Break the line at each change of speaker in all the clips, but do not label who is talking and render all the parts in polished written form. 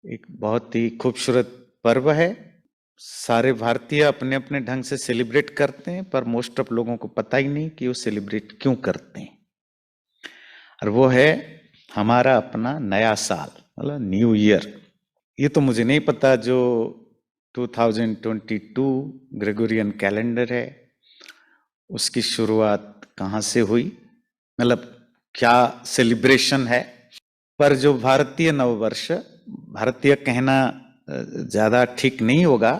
एक बहुत ही खूबसूरत पर्व है। सारे भारतीय अपने अपने ढंग से सेलिब्रेट करते हैं, पर मोस्ट ऑफ लोगों को पता ही नहीं कि वो सेलिब्रेट क्यों करते हैं। और वो है हमारा अपना नया साल, मतलब न्यू ईयर। ये तो मुझे नहीं पता जो 2022 ग्रेगोरियन कैलेंडर है उसकी शुरुआत कहाँ से हुई, मतलब क्या सेलिब्रेशन है। पर जो भारतीय नववर्ष, भारतीय कहना ज्यादा ठीक नहीं होगा,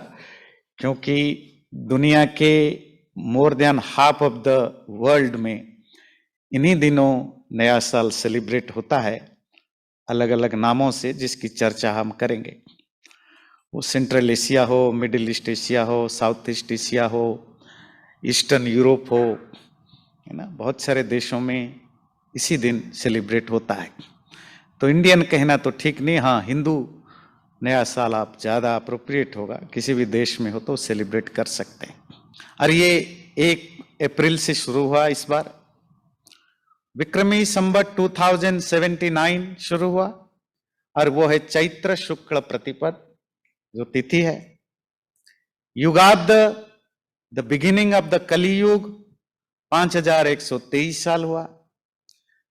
क्योंकि दुनिया के more than half of the world में इन्हीं दिनों नया साल सेलिब्रेट होता है, अलग अलग नामों से, जिसकी चर्चा हम करेंगे। वो सेंट्रल एशिया हो, मिडिल ईस्ट एशिया हो, साउथ ईस्ट एशिया हो, ईस्टर्न यूरोप हो, है ना, बहुत सारे देशों में इसी दिन सेलिब्रेट होता है। तो इंडियन कहना तो ठीक नहीं, हाँ हिंदू नया साल आप ज़्यादा अप्रोप्रिएट होगा, किसी भी देश में हो तो सेलिब्रेट कर सकते हैं। और ये 1 अप्रैल से शुरू हुआ इस बार, विक्रमी संवत 2079 शुरू हुआ, और वो है चैत्र शुक्ल प्रतिपद जो तिथि है। युगाद, द बिगिनिंग ऑफ द कलियुग, 5123 साल हुआ।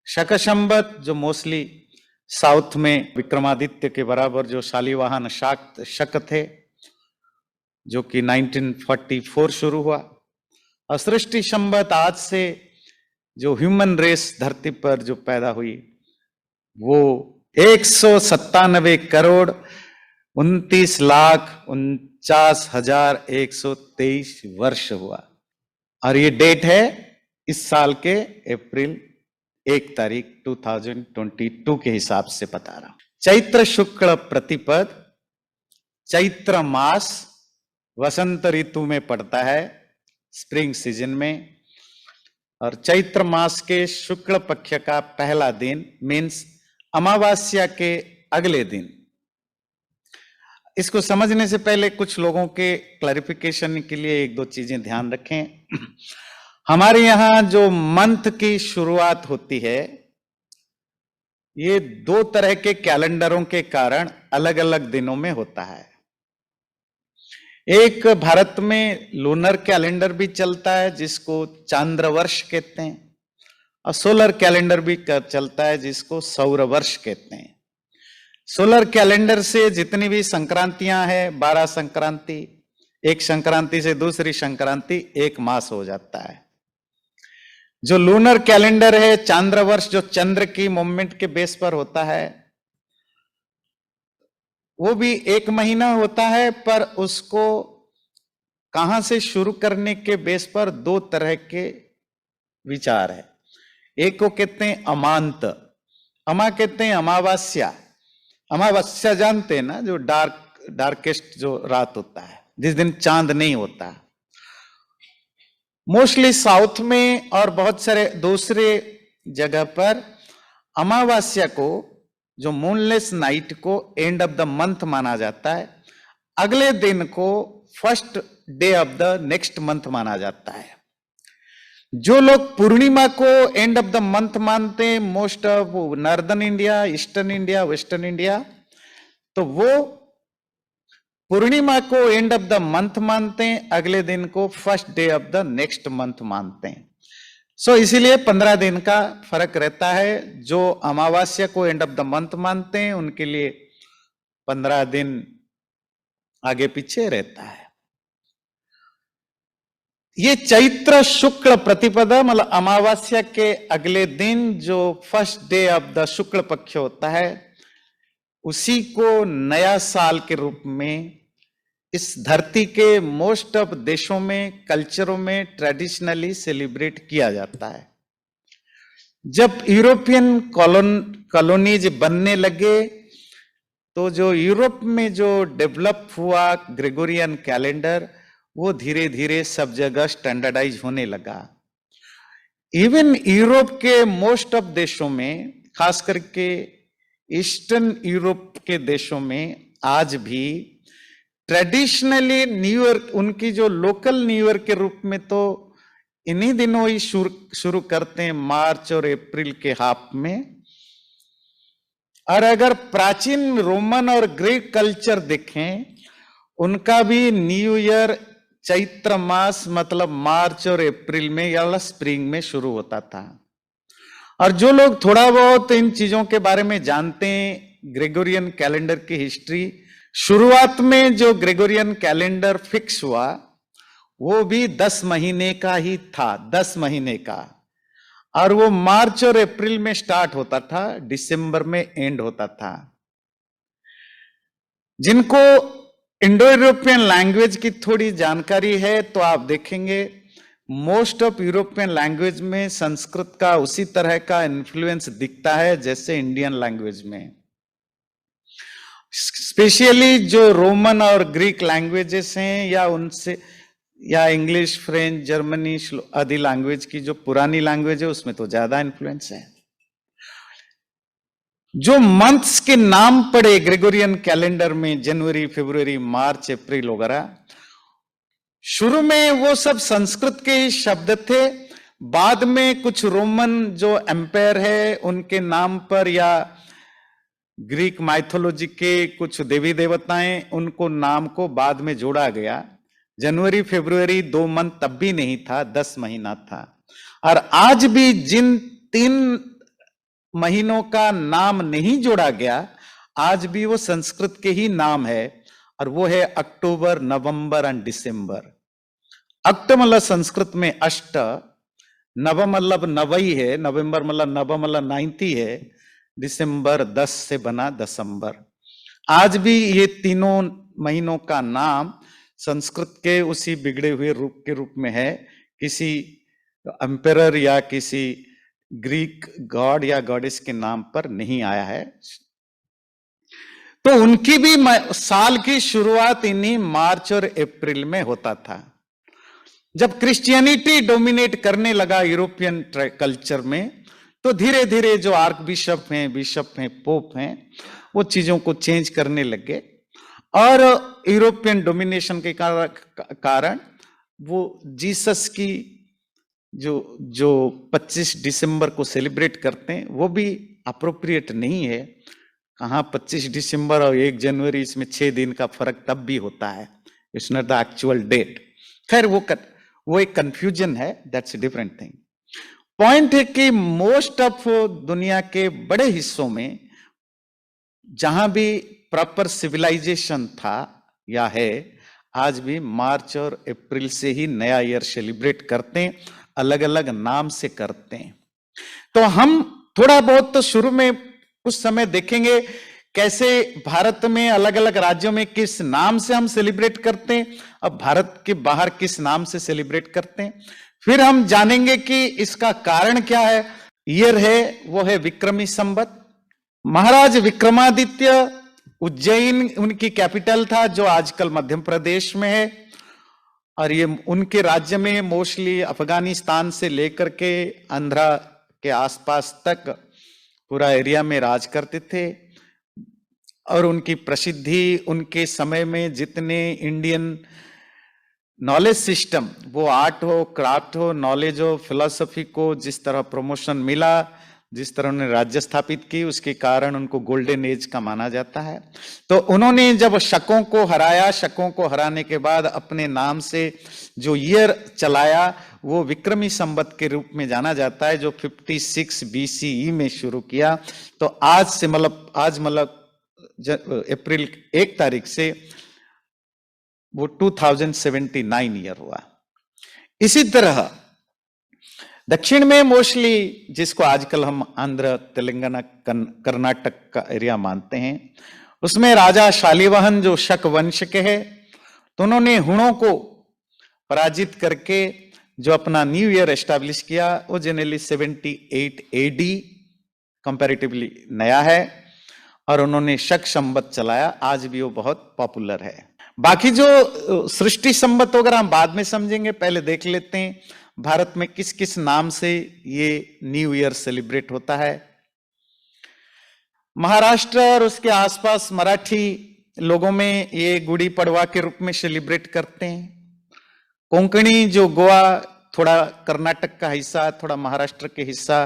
शक संवत जो मोस्टली साउथ में विक्रमादित्य के बराबर जो शालिवाहन शक थे, जो कि 1944 शुरू हुआ। और सृष्टि संवत आज से जो ह्यूमन रेस धरती पर जो पैदा हुई वो 197,29,49,123 वर्ष हुआ। और ये डेट है इस साल के अप्रैल 1 तारीख 2022 के हिसाब से बता रहा हूं। चैत्र शुक्ल प्रतिपद, चैत्र मास वसंत ऋतु में पड़ता है, स्प्रिंग सीजन में। और चैत्र मास के शुक्ल पक्ष का पहला दिन मीन्स अमावस्या के अगले दिन। इसको समझने से पहले कुछ लोगों के क्लैरिफिकेशन के लिए 1-2 चीजें ध्यान रखें। हमारे यहां जो मंथ की शुरुआत होती है, ये 2 तरह के कैलेंडरों के कारण अलग अलग दिनों में होता है। एक भारत में लूनर कैलेंडर भी चलता है जिसको चांद्रवर्ष कहते हैं, और सोलर कैलेंडर भी चलता है जिसको सौरवर्ष कहते हैं। सोलर कैलेंडर से जितनी भी संक्रांतियां हैं, 12 संक्रांति, एक संक्रांति से दूसरी संक्रांति 1 मास हो जाता है। जो लूनर कैलेंडर है, चांद्रवर्ष, जो चंद्र की मूवमेंट के बेस पर होता है, वो भी 1 महीना होता है, पर उसको कहां से शुरू करने के बेस पर 2 तरह के विचार है। एक को कहते हैं अमांत, अमा कहते हैं अमावस्या। अमावस्या जानते हैं ना, जो डार्केस्ट जो रात होता है, जिस दिन चांद नहीं होता। मोस्टली साउथ में और बहुत सारे दूसरे जगह पर अमावस्या को, जो मूनलेस नाइट को, एंड ऑफ द मंथ माना जाता है। अगले दिन को first day of the next month माना जाता है। जो लोग पूर्णिमा को एंड ऑफ द मंथ मानते हैं, most of northern India, eastern India, western India, तो वो पूर्णिमा को एंड ऑफ द मंथ मानते हैं, अगले दिन को first day of the next month मानते हैं। सो इसीलिए 15 दिन का फर्क रहता है। जो अमावस्या को एंड ऑफ द मंथ मानते हैं उनके लिए 15 दिन आगे पीछे रहता है। ये चैत्र शुक्ल प्रतिपदा, मतलब अमावस्या के अगले दिन जो फर्स्ट डे ऑफ द शुक्ल पक्ष होता है, उसी को नया साल के रूप में इस धरती के मोस्ट ऑफ देशों में, कल्चरों में ट्रेडिशनली सेलिब्रेट किया जाता है। जब यूरोपियन कॉलोनीज बनने लगे, तो जो यूरोप में जो डेवलप हुआ ग्रेगोरियन कैलेंडर, वो धीरे धीरे सब जगह स्टैंडर्डाइज होने लगा। इवन यूरोप के मोस्ट ऑफ देशों में, खास करके ईस्टर्न यूरोप के देशों में, आज भी ट्रेडिशनली न्यू ईयर, उनकी जो लोकल न्यू ईयर के रूप में, तो इन्हीं दिनों ही शुरू करते हैं, मार्च और अप्रैल के हाफ में। और अगर प्राचीन रोमन और ग्रीक कल्चर देखें, उनका भी न्यू ईयर चैत्र मास मतलब मार्च और अप्रैल में या स्प्रिंग में शुरू होता था। और जो लोग थोड़ा बहुत इन चीजों के बारे में जानते हैं, ग्रेगोरियन कैलेंडर की हिस्ट्री, शुरुआत में जो ग्रेगोरियन कैलेंडर फिक्स हुआ वो भी 10 महीने का ही था, 10 महीने का। और वो मार्च और अप्रैल में स्टार्ट होता था, दिसंबर में एंड होता था। जिनको इंडो यूरोपियन लैंग्वेज की थोड़ी जानकारी है तो आप देखेंगे मोस्ट ऑफ यूरोपियन लैंग्वेज में संस्कृत का उसी तरह का इन्फ्लुएंस दिखता है जैसे इंडियन लैंग्वेज में। स्पेशली जो रोमन और ग्रीक लैंग्वेजेस हैं या उनसे या इंग्लिश, फ्रेंच, जर्मनी आदि लैंग्वेज की जो पुरानी लैंग्वेज है उसमें तो ज्यादा इन्फ्लुएंस है। जो मंथ्स के नाम पड़े ग्रेगोरियन कैलेंडर में, जनवरी, फरवरी, मार्च, अप्रैल वगैरह, शुरू में वो सब संस्कृत के ही शब्द थे। बाद में कुछ रोमन जो एम्पायर है उनके नाम पर या ग्रीक माइथोलॉजी के कुछ देवी देवताएं, उनको नाम को बाद में जोड़ा गया। जनवरी फरवरी 2 मंथ तब भी नहीं था, 10 महीना था। और आज भी जिन 3 महीनों का नाम नहीं जोड़ा गया, आज भी वो संस्कृत के ही नाम है, और वो है अक्टूबर, नवंबर एंड दिसंबर। अक्ट मतलब संस्कृत में अष्ट, नव मतलब नवई है, नवंबर मतलब नव मतलब 90 है, दिसंबर 10 से बना दिसंबर। आज भी ये तीनों महीनों का नाम संस्कृत के उसी बिगड़े हुए रूप के रूप में है, किसी एम्परर या किसी ग्रीक गॉड या गॉडेस के नाम पर नहीं आया है। तो उनकी भी साल की शुरुआत इन्हीं मार्च और अप्रैल में होता था। जब क्रिश्चियनिटी डोमिनेट करने लगा यूरोपियन कल्चर में, तो धीरे धीरे जो आर्क बिशप हैं, पोप हैं, वो चीजों को चेंज करने लगे। और यूरोपियन डोमिनेशन के कारण वो जीसस की जो 25 दिसंबर को सेलिब्रेट करते हैं वो भी अप्रोप्रिएट नहीं है। कहाँ 25 दिसंबर और 1 जनवरी, इसमें 6 दिन का फर्क तब भी होता है। It's not the actual date. खैर वो एक कंफ्यूजन है, that's a different thing. Point है कि मोस्ट ऑफ दुनिया के बड़े हिस्सों में जहां भी प्रॉपर सिविलाइजेशन था या है, आज भी मार्च और अप्रैल से ही नया ईयर सेलिब्रेट करते हैं, अलग अलग नाम से करते हैं। तो हम थोड़ा बहुत तो शुरू में कुछ समय देखेंगे कैसे भारत में अलग अलग राज्यों में किस नाम से हम सेलिब्रेट करते हैं, अब भारत के बाहर किस नाम से सेलिब्रेट करते हैं। फिर हम जानेंगे कि इसका कारण क्या है। ईयर है वो है विक्रमी संवत। महाराज विक्रमादित्य उज्जैन उनकी कैपिटल था, जो आजकल मध्य प्रदेश में है। और ये उनके राज्य में मोस्टली अफगानिस्तान से लेकर के आंध्रा के आसपास तक पूरा एरिया में राज करते थे। और उनकी प्रसिद्धि, उनके समय में जितने इंडियन नॉलेज सिस्टम, वो आर्ट हो, क्राफ्ट हो, नॉलेज हो, फिलॉसफी को जिस तरह प्रमोशन मिला, जिस तरह उन्होंने राज्य स्थापित की, उसके कारण उनको गोल्डन एज का माना जाता है। तो उन्होंने जब शकों को हराया, शकों को हराने के बाद अपने नाम से जो ईयर चलाया वो विक्रमी संवत के रूप में जाना जाता है, जो 56 BCE में शुरू किया। तो आज से मतलब अप्रैल 1 तारीख से वो 2079 ईयर हुआ। इसी तरह दक्षिण में मोस्टली, जिसको आजकल हम आंध्र, तेलंगाना, कर्नाटक का एरिया मानते हैं, उसमें राजा शालिवाहन जो शक वंश के हैं, तो उन्होंने हुणों को पराजित करके जो अपना न्यू ईयर एस्टैब्लिश किया, वो जनरली 78 AD कंपैरेटिवली नया है। और उन्होंने शक संवत चलाया, आज भी वो बहुत पॉपुलर है। बाकी जो सृष्टि संवत वगैरह हम बाद में समझेंगे, पहले देख लेते हैं भारत में किस किस नाम से ये न्यू ईयर सेलिब्रेट होता है। महाराष्ट्र और उसके आसपास मराठी लोगों में ये गुड़ी पड़वा के रूप में सेलिब्रेट करते हैं। कोंकणी जो गोवा, थोड़ा कर्नाटक का हिस्सा, थोड़ा महाराष्ट्र के हिस्सा,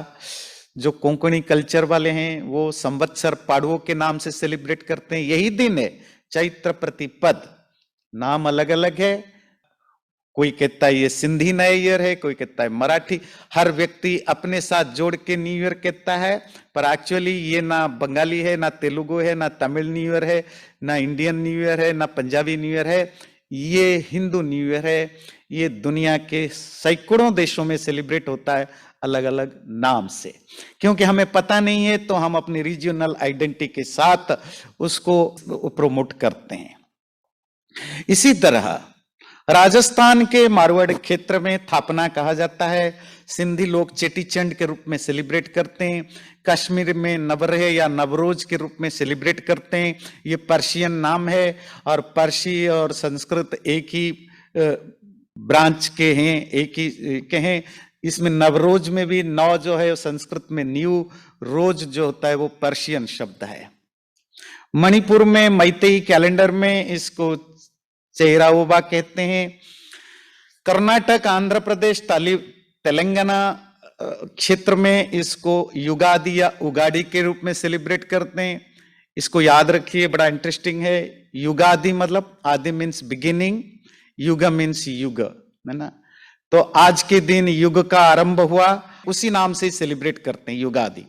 जो कोंकणी कल्चर वाले हैं वो संवत्सर पाड़वों के नाम से सेलिब्रेट करते हैं। यही दिन है चैत्र प्रतिपद, नाम अलग अलग है। कोई कहता है ये सिंधी नया ईयर है, कोई कहता है मराठी, हर व्यक्ति अपने साथ जोड़ के न्यू ईयर कहता है, पर एक्चुअली ये ना बंगाली है, ना तेलुगु है, ना तमिल न्यू ईयर है, ना इंडियन न्यू ईयर है, ना पंजाबी न्यू ईयर है, ये हिंदू न्यू ईयर है। ये दुनिया के सैकड़ों देशों में सेलिब्रेट होता है अलग अलग नाम से। क्योंकि हमें पता नहीं है तो हम अपनी रीजनल आइडेंटिटी के साथ उसको प्रमोट करते हैं। इसी तरह राजस्थान के मारवाड़ क्षेत्र में थापना कहा जाता है, सिंधी लोग चेटीचंड के रूप में सेलिब्रेट करते हैं, कश्मीर में नवरेह या नवरोज के रूप में सेलिब्रेट करते हैं। ये पर्शियन नाम है और पर्शी और संस्कृत एक ही ब्रांच के हैं, एक ही के हैं। इसमें नवरोज में भी नौ जो है संस्कृत में न्यू, रोज जो होता है वो पर्शियन शब्द है। मणिपुर में मैतेई कैलेंडर में इसको चेहराओबा कहते हैं। कर्नाटक, आंध्र प्रदेश, तेलंगाना क्षेत्र में इसको युगादि या उगाड़ी के रूप में सेलिब्रेट करते हैं। इसको याद रखिए, बड़ा इंटरेस्टिंग है। युगादि मतलब आदि मीन्स बिगिनिंग, युग मीन्स युग, है ना। तो आज के दिन युग का आरंभ हुआ, उसी नाम से सेलिब्रेट करते हैं युगादि।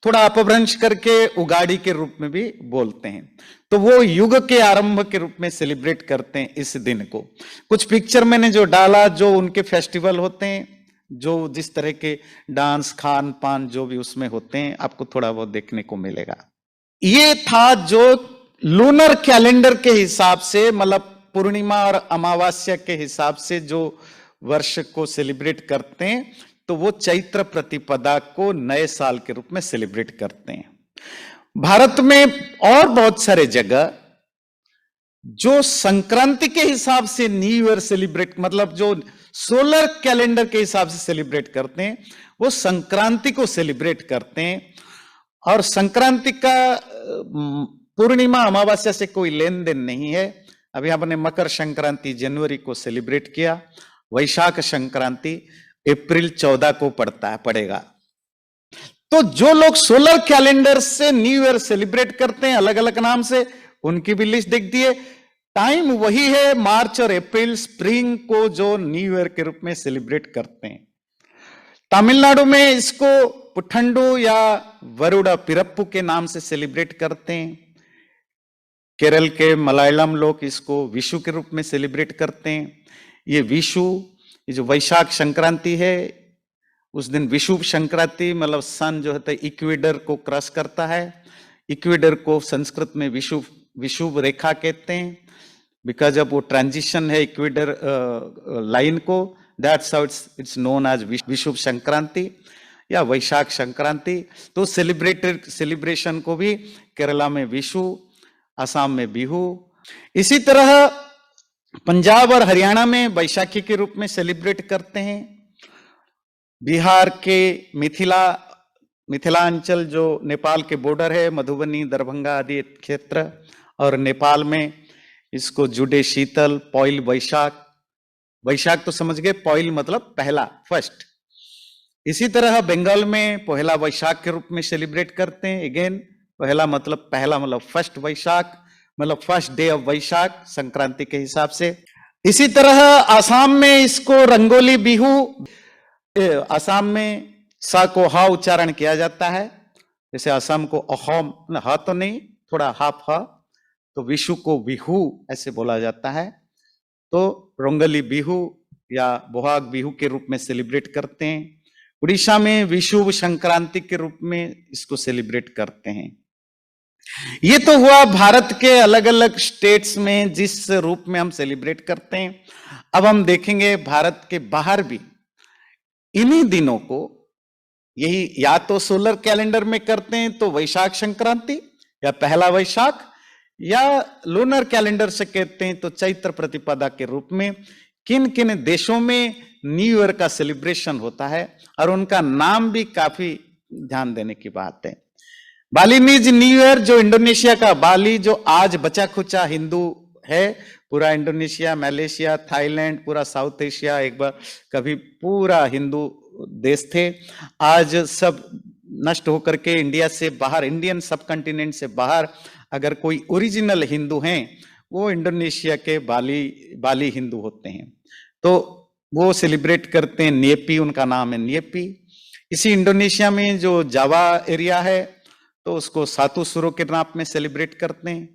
थोड़ा अपभ्रंश करके उगाड़ी के रूप में भी बोलते हैं। तो वो युग के आरंभ के रूप में सेलिब्रेट करते हैं इस दिन को। कुछ पिक्चर मैंने जो डाला, जो उनके फेस्टिवल होते हैं, जो जिस तरह के डांस, खान पान जो भी उसमें होते हैं, आपको थोड़ा बहुत देखने को मिलेगा। ये था जो लूनर कैलेंडर के हिसाब से, मतलब पूर्णिमा और अमावस्या के हिसाब से जो वर्ष को सेलिब्रेट करते हैं, तो वो चैत्र प्रतिपदा को नए साल के रूप में सेलिब्रेट करते हैं। भारत में और बहुत सारे जगह जो संक्रांति के हिसाब से न्यू ईयर सेलिब्रेट, मतलब जो सोलर कैलेंडर के हिसाब से सेलिब्रेट करते हैं, वो संक्रांति को सेलिब्रेट करते हैं। और संक्रांति का पूर्णिमा अमावस्या से कोई लेन देन नहीं है। अभी हमने मकर संक्रांति जनवरी को सेलिब्रेट किया, वैशाख संक्रांति अप्रैल 14 को पड़ेगा। तो जो लोग सोलर कैलेंडर से न्यू ईयर सेलिब्रेट करते हैं अलग अलग नाम से, उनकी भी लिस्ट देख दिए। टाइम वही है, मार्च और अप्रैल, स्प्रिंग को जो न्यू ईयर के रूप में सेलिब्रेट करते हैं। तमिलनाडु में इसको पुठंडू या वरुड़ा पिरप्पू के नाम से सेलिब्रेट करते हैं। केरल के मलयालम लोग इसको विशु के रूप में सेलिब्रेट करते हैं। ये विशु, ये जो वैशाख संक्रांति है, उस दिन विषुव संक्रांति, मतलब सन जो है इक्वेडर को क्रॉस करता है। इक्वेडर को संस्कृत में विषुव रेखा कहते हैं, बिकॉज अब वो ट्रांजिशन है इक्वेडर लाइन को, that's how it's known as Vishuva Sankranti या वैशाख संक्रांति। तो सेलिब्रेशन को भी केरला में विषु, असम में बिहू। इसी तरह पंजाब और हरियाणा में बैसाखी के रूप में सेलिब्रेट करते हैं। बिहार के मिथिलांचल जो नेपाल के बॉर्डर है, मधुबनी, दरभंगा आदि क्षेत्र, और नेपाल में इसको जुडे शीतल, पॉइल वैशाख, वैशाख तो समझ गए, पॉइल मतलब पहला, फर्स्ट। इसी तरह बंगाल में पहला वैशाख के रूप में सेलिब्रेट करते हैं। अगेन पहला मतलब पहला, मतलब फर्स्ट वैशाख, मतलब फर्स्ट डे ऑफ वैशाख संक्रांति के हिसाब से। इसी तरह आसाम में इसको रंगोली बिहू, आसाम में सा को हा उच्चारण किया जाता है, जैसे आसाम को अहोम, हा तो नहीं, थोड़ा हाफ हा, तो विशु को बिहू ऐसे बोला जाता है। तो रंगोली बिहू या बोहाग बिहू के रूप में सेलिब्रेट करते हैं। उड़ीसा में विषुव संक्रांति के रूप में इसको सेलिब्रेट करते हैं। ये तो हुआ भारत के अलग अलग स्टेट्स में जिस रूप में हम सेलिब्रेट करते हैं। अब हम देखेंगे भारत के बाहर भी इन्हीं दिनों को यही या तो सोलर कैलेंडर में करते हैं, तो वैशाख संक्रांति या पहला वैशाख, या लूनर कैलेंडर से कहते हैं तो चैत्र प्रतिपदा के रूप में किन किन देशों में न्यू ईयर का सेलिब्रेशन होता है, और उनका नाम भी काफी ध्यान देने की बात है। बालीनीज न्यू ईयर जो इंडोनेशिया का बाली, जो आज बचा खुचा हिंदू है, पूरा इंडोनेशिया, मलेशिया, थाईलैंड, पूरा साउथ एशिया एक बार कभी पूरा हिंदू देश थे। आज सब नष्ट होकर के इंडिया से बाहर, इंडियन सब कॉन्टिनेंट से बाहर अगर कोई ओरिजिनल हिंदू हैं, वो इंडोनेशिया के बाली हिंदू होते हैं। तो वो सेलिब्रेट करते हैं न्येपी, उनका नाम है न्येपी। इसी इंडोनेशिया में जो जावा एरिया है तो उसको सातु सुरो के नाम में सेलिब्रेट करते हैं।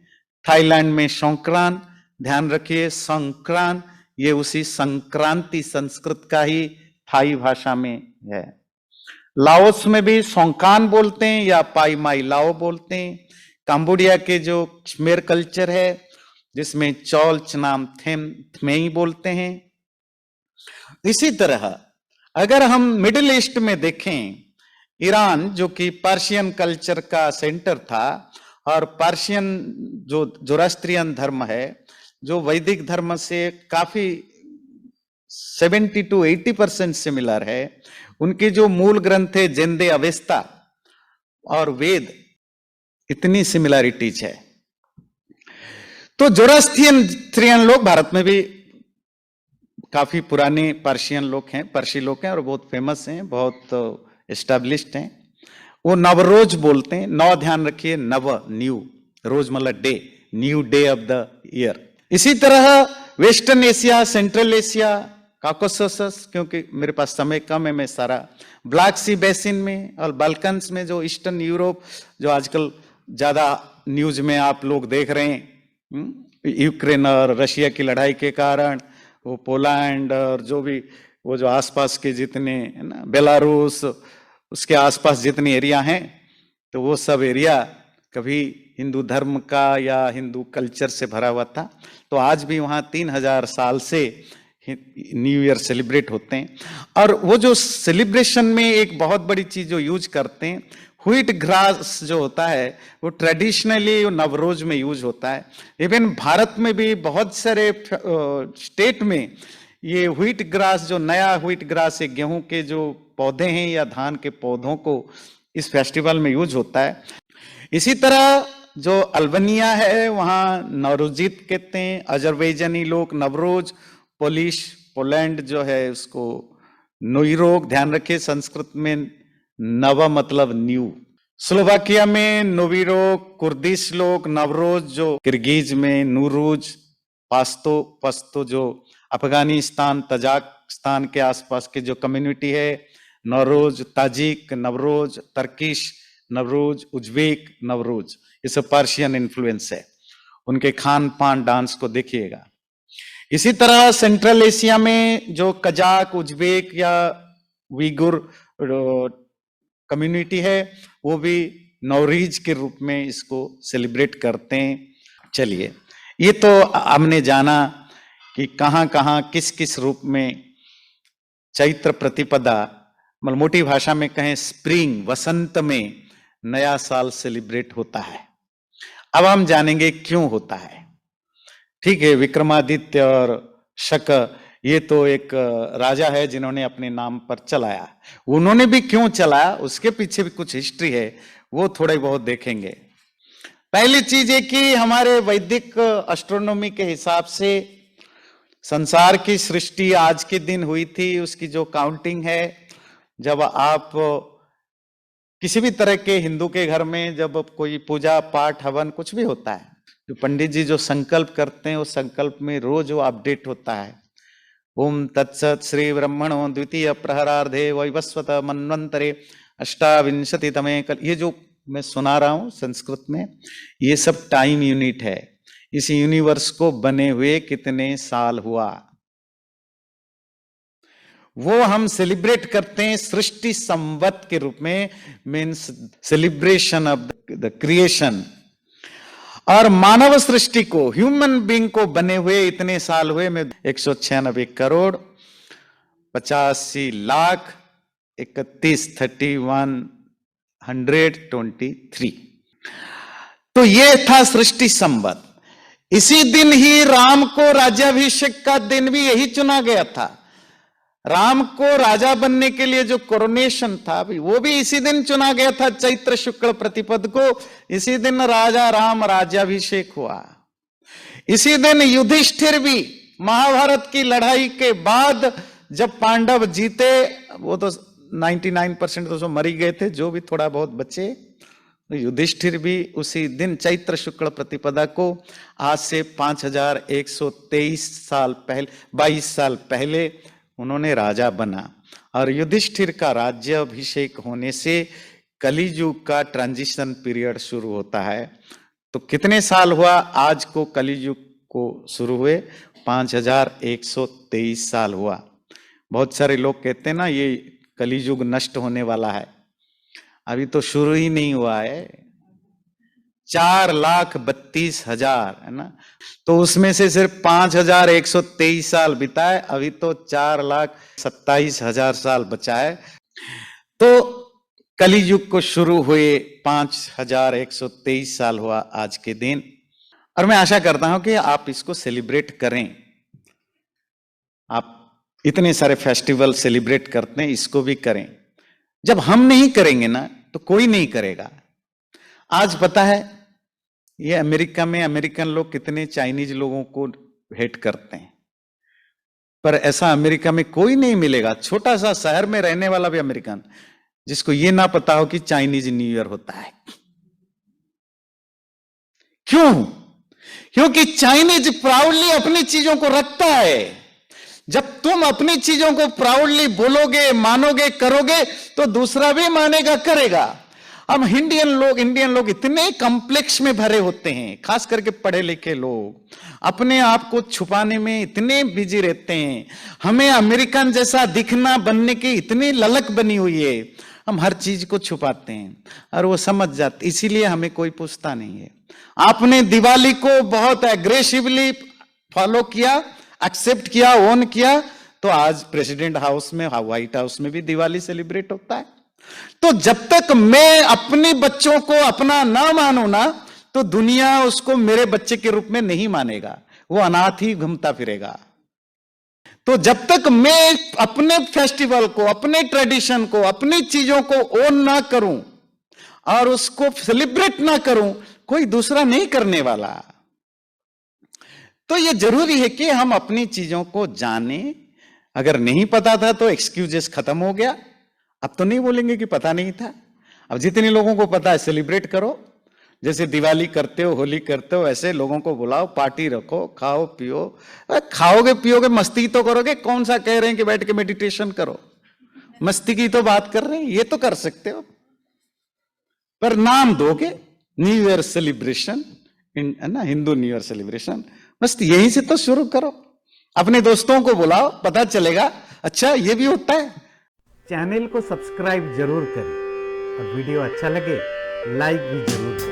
थाईलैंड में संक्रांत, ध्यान रखिए संक्रांत ये उसी संक्रांति संस्कृत का ही थाई भाषा में है। लाओस में भी सोंकान बोलते हैं या पाई माई लाओ बोलते हैं। कंबोडिया के जो खमेर कल्चर है जिसमें चौल चनाम थमेई बोलते हैं। इसी तरह अगर हम मिडिल ईस्ट में देखें, ईरान जो कि पर्शियन कल्चर का सेंटर था, और पर्शियन जो जोरास्ट्रियन धर्म है जो वैदिक धर्म से काफी 70 to 80% सिमिलर है। उनके जो मूल ग्रंथ है जेंदे अवेस्ता और वेद, इतनी सिमिलरिटीज है। तो जोरास्ट्रियन लोग भारत में भी काफी पुराने पर्शियन लोग हैं, पर्शी लोग हैं और बहुत फेमस हैं, बहुत एस्टेब्लिश्ड हैं। वो नवरोज बोलते हैं, नौ ध्यान रखिए, नव न्यू, रोज मतलब day, new day of the year. इसी तरह वेस्टर्न एशिया, सेंट्रल एशिया, काकोसस, क्योंकि मेरे पास समय कम है मैं सारा, ब्लैक सी बेसिन में और बाल्कन्स में जो ईस्टर्न यूरोप जो आजकल ज्यादा न्यूज में आप लोग देख रहे हैं, यूक्रेन और रशिया की लड़ाई के कारण वो पोलैंड और जो भी वो जो आसपास के जितने है ना, बेलारूस, उसके आसपास जितने एरिया हैं, तो वो सब एरिया कभी हिंदू धर्म का या हिंदू कल्चर से भरा हुआ था। तो आज भी वहाँ 3000 साल से न्यू ईयर सेलिब्रेट होते हैं। और वो जो सेलिब्रेशन में एक बहुत बड़ी चीज जो यूज करते हैं, व्हीट ग्रास जो होता है वो ट्रेडिशनली नवरोज में यूज होता है। इवन भारत में भी बहुत सारे स्टेट में ये व्हीट ग्रास, जो नया व्हीट ग्रास है, गेहूं के जो पौधे हैं या धान के पौधों को इस फेस्टिवल में यूज होता है। इसी तरह जो अल्बानिया है वहाँ नवरोजित कहते हैं, अजरबैजानी लोग नवरोज, पोलैंड जो है उसको नोइरोग, ध्यान रखिए संस्कृत में नव मतलब न्यू। स्लोवाकिया में नोविरोग, कुर्दिश लोग नवरोज, जो किर्गिज में नूरूज, पस्तो जो अफगानिस्तान तजाकिस्तान के आसपास के जो कम्युनिटी है, Navroz, Tajik Navroz, Turkish Navroz, Uzbek Navroz, ये सब पर्शियन इन्फ्लुएंस है। उनके खान पान डांस को देखिएगा। इसी तरह सेंट्रल एशिया में जो कजाक, उज्बेक या उइगुर कम्युनिटी है वो भी नवरीज के रूप में इसको सेलिब्रेट करते हैं। चलिए, ये तो हमने जाना कि कहाँ कहाँ किस किस रूप में चैत्र प्रतिपदा, मतलब मोटी भाषा में कहें स्प्रिंग, वसंत में नया साल सेलिब्रेट होता है। अब हम जानेंगे क्यों होता है। ठीक है, विक्रमादित्य और शक ये तो एक राजा है जिन्होंने अपने नाम पर चलाया, उन्होंने भी क्यों चलाया उसके पीछे भी कुछ हिस्ट्री है, वो थोड़े बहुत देखेंगे। पहली चीज है कि हमारे वैदिक एस्ट्रोनॉमी के हिसाब से संसार की सृष्टि आज के दिन हुई थी, उसकी जो काउंटिंग है, जब आप किसी भी तरह के हिंदू के घर में जब कोई पूजा पाठ हवन कुछ भी होता है, तो पंडित जी जो संकल्प करते हैं उस संकल्प में रोज वो अपडेट होता है। ओम तत्सत श्री ब्रह्मणो द्वितीय प्रहरार्धे वैवस्वत मन्वंतरे अष्टाविंशतितमे कल, ये जो मैं सुना रहा हूं संस्कृत में, ये सब टाइम यूनिट है। इस यूनिवर्स को बने हुए कितने साल हुआ वो हम सेलिब्रेट करते हैं सृष्टि संवत के रूप में, means celebration of the creation. और मानव सृष्टि को, ह्यूमन बीइंग को बने हुए इतने साल हुए में 196 करोड़ 85 लाख 31,123। तो ये था सृष्टि संवत। इसी दिन ही राम को राज्याभिषेक का दिन भी यही चुना गया था। राम को राजा बनने के लिए जो कोरोनेशन था वो भी इसी दिन चुना गया था, चैत्र शुक्ल प्रतिपद को। इसी दिन राजा राम राज्याभिषेक हुआ। इसी दिन युधिष्ठिर भी महाभारत की लड़ाई के बाद जब पांडव जीते, वो तो 99% तो सब मर ही गए थे, जो भी थोड़ा बहुत बचे। युधिष्ठिर भी उसी दिन चैत्र शुक्ल प्रतिपदा को आज से 5123 साल पहले, 22 साल पहले उन्होंने राजा बना। और युधिष्ठिर का राज्य अभिषेक होने से कलियुग का ट्रांजिशन पीरियड शुरू होता है। तो कितने साल हुआ आज को कलियुग को शुरू हुए? 5123 साल हुआ। बहुत सारे लोग कहते हैं ना ये कलियुग नष्ट होने वाला है, अभी तो शुरू ही नहीं हुआ है। 4,32,000 है ना, तो उसमें से सिर्फ 5123 साल बिता है, अभी तो 4,27,000 साल बचा है। तो कलियुग को शुरू हुए 5123 साल हुआ आज के दिन। और मैं आशा करता हूं कि आप इसको सेलिब्रेट करें। आप इतने सारे फेस्टिवल सेलिब्रेट करते हैं, इसको भी करें। जब हम नहीं करेंगे ना तो कोई नहीं करेगा। आज पता है ये अमेरिका में अमेरिकन लोग कितने चाइनीज लोगों को हेट करते हैं, पर ऐसा अमेरिका में कोई नहीं मिलेगा, छोटा सा शहर में रहने वाला भी अमेरिकन, जिसको ये ना पता हो कि चाइनीज न्यू ईयर होता है। क्यों? क्योंकि चाइनीज प्राउडली अपनी चीजों को रखता है। जब तुम अपनी चीजों को प्राउडली बोलोगे, मानोगे, करोगे तो दूसरा भी मानेगा, करेगा। अब इंडियन लोग इतने कॉम्प्लेक्स में भरे होते हैं, खास करके पढ़े लिखे लोग अपने आप को छुपाने में इतने बिजी रहते हैं। हमें अमेरिकन जैसा दिखना, बनने की इतनी ललक बनी हुई है, हम हर चीज को छुपाते हैं और वो समझ जाते, इसीलिए हमें कोई पूछता नहीं है। आपने दिवाली को बहुत एग्रेसिवली फॉलो किया, एक्सेप्ट किया, ओन किया, तो आज प्रेसिडेंट हाउस में, व्हाइट हाउस में भी दिवाली सेलिब्रेट होता है। तो जब तक मैं अपने बच्चों को अपना ना मानू ना, तो दुनिया उसको मेरे बच्चे के रूप में नहीं मानेगा, वो अनाथ ही घूमता फिरेगा। तो जब तक मैं अपने फेस्टिवल को, अपने ट्रेडिशन को, अपनी चीजों को ओन ना करूं और उसको सेलिब्रेट ना करूं, कोई दूसरा नहीं करने वाला। तो ये जरूरी है कि हम अपनी चीजों को जाने। अगर नहीं पता था तो एक्सक्यूजेस खत्म हो गया, अब तो नहीं बोलेंगे कि पता नहीं था। अब जितने लोगों को पता है सेलिब्रेट करो, जैसे दिवाली करते हो, होली करते हो, ऐसे लोगों को बुलाओ, पार्टी रखो, खाओ पियो। खाओगे पियोगे, मस्ती तो करोगे। कौन सा कह रहे हैं कि बैठ के मेडिटेशन करो? मस्ती की तो बात कर रहे हैं, ये तो कर सकते हो, पर नाम दोगे न्यू ईयर सेलिब्रेशन, है ना, हिंदू न्यू ईयर सेलिब्रेशन। बस यहीं से तो शुरू करो, अपने दोस्तों को बुलाओ, पता चलेगा अच्छा ये भी होता है।
चैनल को सब्सक्राइब जरूर करें और वीडियो अच्छा लगे लाइक भी जरूर करें।